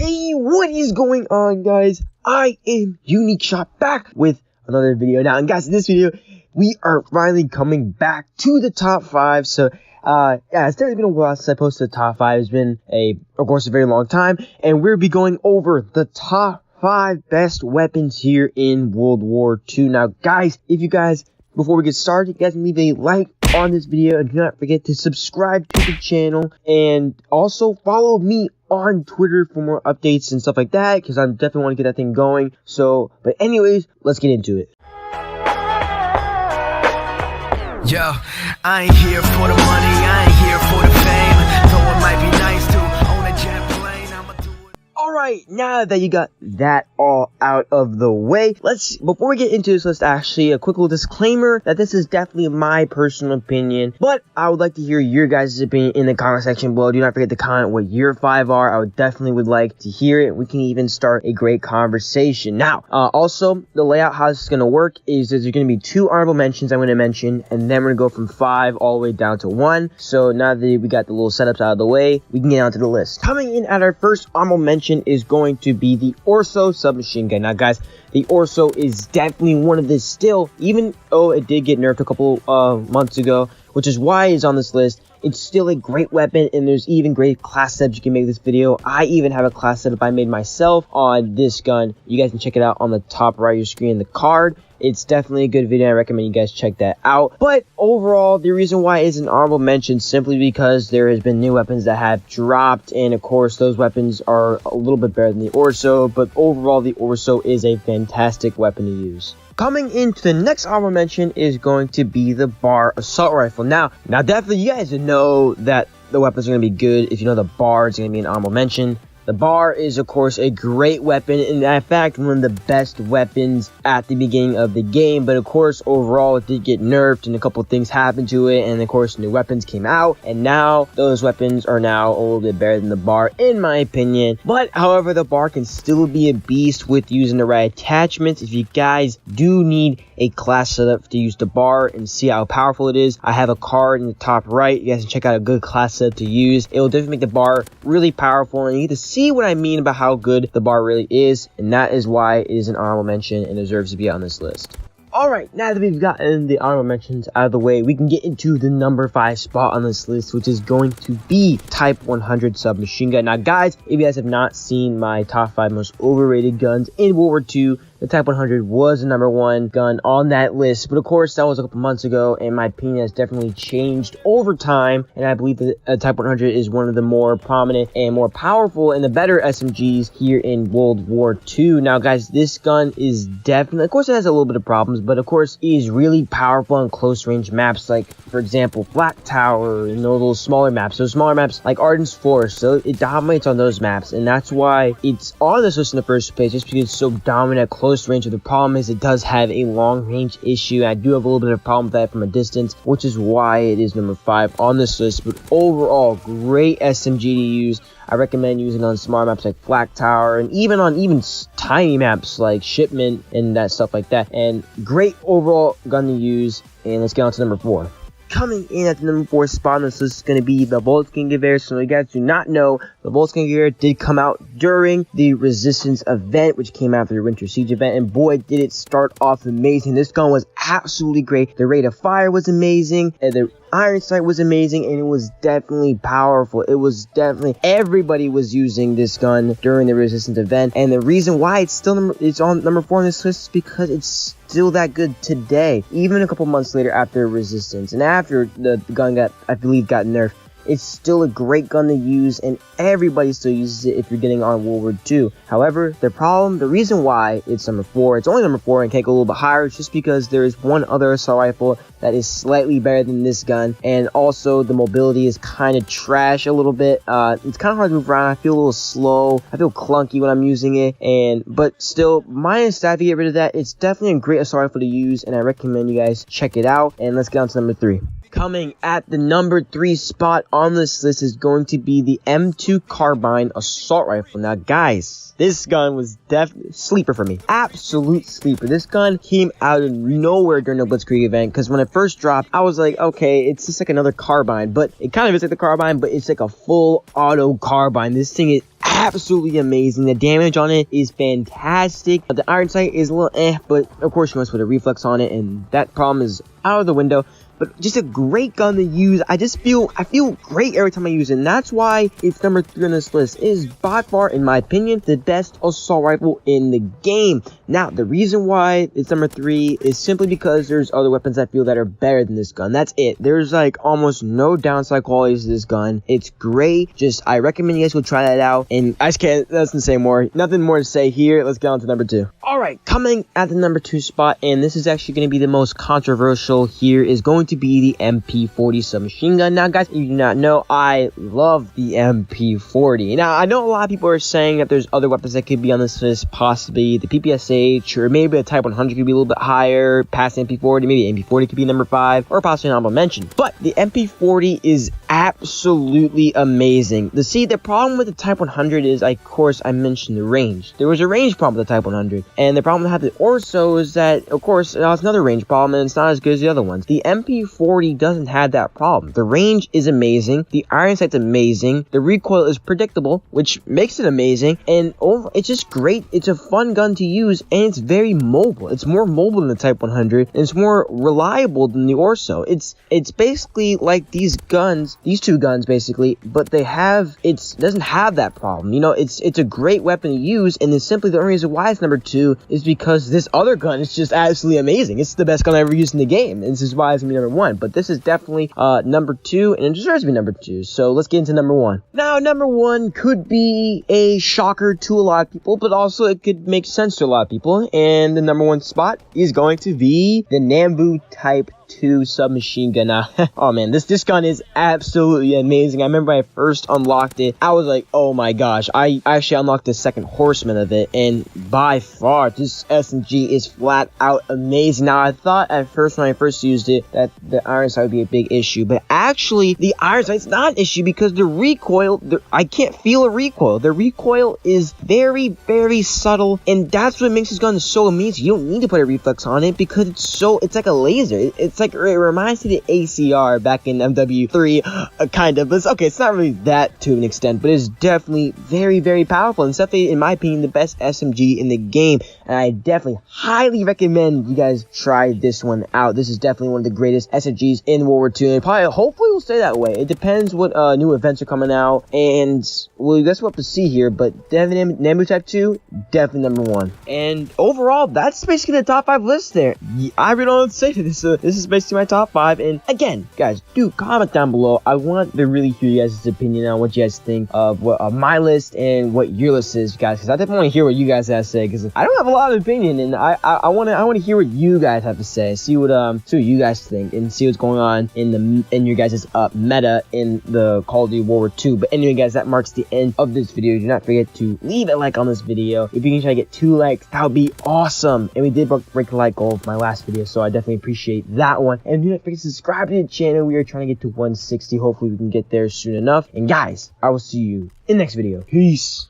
Hey, what is going on, guys? I am Unique Shot back with another video now. And guys, in this video, we are finally coming back to the top 5. So, yeah, it's definitely been a while since I posted the top 5. It's been, of course, a very long time. And we'll be going over the top 5 best weapons here in World War II. Now, guys, before we get started, you guys can leave a like on this video and do not forget to subscribe to the channel and also follow me on Twitter for more updates and stuff like that, because I definitely want to get that thing going. So, but anyways, let's get into it. Yo, I ain't here for the money, I ain't here for the fame. Though it might be nice to own a jet plane, I'ma do it. Alright, now that you got that all out of the way, before we get into this list, actually, a quick little disclaimer that this is definitely my personal opinion, but I would like to hear your guys' opinion in the comment section below. Do not forget to comment what your 5 are. I would like to hear it. We can even start a great conversation. Now, also, the layout, how this is going to work is there's going to be 2 honorable mentions I'm going to mention, and then we're going to go from 5 all the way down to 1. So now that we got the little setups out of the way, we can get on to the list. Coming in at our first honorable mention is going to be the Orso submachine gun. Now, guys, the Orso is definitely one of the still, even though it did get nerfed a couple months ago, which is why it's on this list. It's still a great weapon, and there's even great class setups you can make this video. I even have a class setup I made myself on this gun. You guys can check it out on the top right of your screen in the card. It's definitely a good video. I recommend you guys check that out. But overall, the reason why it's an honorable mention simply because there has been new weapons that have dropped, and of course those weapons are a little bit better than the Orso, but overall the Orso is a fantastic weapon to use. Coming into the next honorable mention is going to be the BAR assault rifle. Now definitely you guys know that the weapons are going to be good. If you know the BAR, it's going to be an honorable mention. The BAR is, of course, a great weapon, and in fact, one of the best weapons at the beginning of the game. But, of course, overall, it did get nerfed, and a couple things happened to it, and, of course, new weapons came out, and now those weapons are now a little bit better than the BAR, in my opinion. But, however, the BAR can still be a beast with using the right attachments. If you guys do need a class setup to use the BAR and see how powerful it is, I have a card in the top right. You guys can check out a good class setup to use. It will definitely make the BAR really powerful, and you get to see what I mean about how good the BAR really is, and that is why it is an honorable mention and deserves to be on this list. Alright, now that we've gotten the honorable mentions out of the way, we can get into the number 5 spot on this list, which is going to be Type 100 submachine gun. Now, guys, if you guys have not seen my top 5 most overrated guns in World War II, the Type 100 was the number 1 gun on that list, but of course that was a couple months ago, and my opinion has definitely changed over time, and I believe that Type 100 is one of the more prominent and more powerful and the better SMGs here in World War II. Now, guys, this gun is definitely, of course it has a little bit of problems, but of course it is really powerful on close range maps, like for example Black Tower and those smaller maps. So smaller maps like Arden's Force, so it dominates on those maps, and that's why it's on this list in the first place, just because it's so dominant at close range. The problem is it does have a long range issue. I do have a little bit of a problem with that from a distance, which is why it is number 5 on this list. But overall, great SMG to use. I recommend using on small maps like Flak Tower, and even on tiny maps like Shipment and that stuff like that. And great overall gun to use. And let's get on to number 4. Coming in at the number 4 spot on this list is going to be the Volksgewehr. So you guys do not know, the Volksgewehr did come out during the Resistance event, which came after the Winter Siege event, and boy did it start off amazing. This gun was absolutely great. The rate of fire was amazing, and the iron sight was amazing, and it was definitely powerful. It was definitely, everybody was using this gun during the Resistance event, and the reason why it's on number 4 on this list is because it's still that good today, even a couple months later after Resistance and after the gun got nerfed. It's still a great gun to use, and everybody still uses it if you're getting on World War II. However, the reason why it's number 4, it's only number 4 and can't go a little bit higher, is just because there is one other assault rifle that is slightly better than this gun, and also the mobility is kind of trash a little bit. It's kind of hard to move around. I feel a little slow. I feel clunky when I'm using it, but still, minus that, if you get rid of that, it's definitely a great assault rifle to use, and I recommend you guys check it out. And let's get on to number 3. coming at the number 3 spot on this list is going to be the M2 Carbine Assault Rifle. Now, guys, this gun was definitely sleeper for me. Absolute sleeper. This gun came out of nowhere during the Blitzkrieg event, because when it first dropped, I was like, okay, it's just like another carbine, but it kind of is like the carbine, but it's like a full auto carbine. This thing is absolutely amazing. The damage on it is fantastic. The iron sight is a little but of course you must put a reflex on it, and that problem is out of the window. But just a great gun to use. I feel great every time I use it, and that's why it's number 3 on this list. It is by far, in my opinion, the best assault rifle in the game. Now, the reason why it's number 3 is simply because there's other weapons I feel that are better than this gun. That's it. There's like almost no downside qualities to this gun. It's great. I recommend you guys go try that out. And I just can't, doesn't say more. Nothing more to say here. Let's get on to number 2. Alright, coming at the number 2 spot, and this is actually going to be the most controversial here, is going to be the MP40 submachine gun. Now, guys, if you do not know, I love the MP40. Now, I know a lot of people are saying that there's other weapons that could be on this list, possibly the PPSH, or maybe a Type 100 could be a little bit higher, past MP40, maybe MP40 could be number 5, or possibly an honorable mention. But the MP40 is absolutely amazing. The problem with the Type 100 is, of course, I mentioned the range. There was a range problem with the Type 100, and the problem with the Orso is that, of course, it's another range problem, and it's not as good as the other ones. The MP40 doesn't have that problem. The range is amazing, the iron sight's amazing, the recoil is predictable, which makes it amazing, and it's just great. It's a fun gun to use, and it's very mobile. It's more mobile than the Type 100, and it's more reliable than the Orso. It's basically like these two guns basically, but doesn't have that problem. You know, it's a great weapon to use, and it's simply the only reason why it's number 2 is because this other gun is just absolutely amazing. It's the best gun I ever used in the game, and this is why it's gonna be number 1. But this is definitely number 2, and it deserves to be number 2. So let's get into number 1. Now, number 1 could be a shocker to a lot of people, but also it could make sense to a lot of people. And the number 1 spot is going to be the Nambu Type 2 submachine gun. Now, oh man, this gun is absolutely amazing. I remember when I first unlocked it, I was like, oh my gosh. I actually unlocked the second horseman of it, and by far this SMG is flat out amazing. Now, I thought at first when I first used it that the iron sight would be a big issue, but actually the iron sight's not an issue because the recoil, I can't feel a recoil. The recoil is very, very subtle, and that's what makes this gun so amazing. You don't need to put a reflex on it because it's like a laser. It reminds me of the ACR back in MW3, kind of. But it's not really that to an extent, but it's definitely very, very powerful. And it's definitely, in my opinion, the best SMG in the game. And I definitely highly recommend you guys try this one out. This is definitely one of the greatest SMGs in World War II. And hopefully will stay that way. It depends what new events are coming out. And well, that's what we'll have to see here. But definitely Nambu Type 2, definitely number 1. And overall, that's basically the top 5 list there. I really don't know what to say to this. This is basically my top 5. And again, guys, do comment down below. I want to really hear you guys' opinion on what you guys think of my list and what your list is, guys, because I definitely want to hear what you guys have to say, because I don't have a lot of opinion, and I want to hear what you guys have to say, see what you guys think, and see what's going on in your guys' meta in the Call of Duty World War II. But anyway, guys, that marks the end of this video. Do not forget to leave a like on this video. If you can try to get 2 likes, that would be awesome. And we did break the like goal of my last video, so I definitely appreciate that one. And do not forget to subscribe to the channel. We are trying to get to 160. Hopefully we can get there soon enough. And guys, I will see you in the next video. Peace.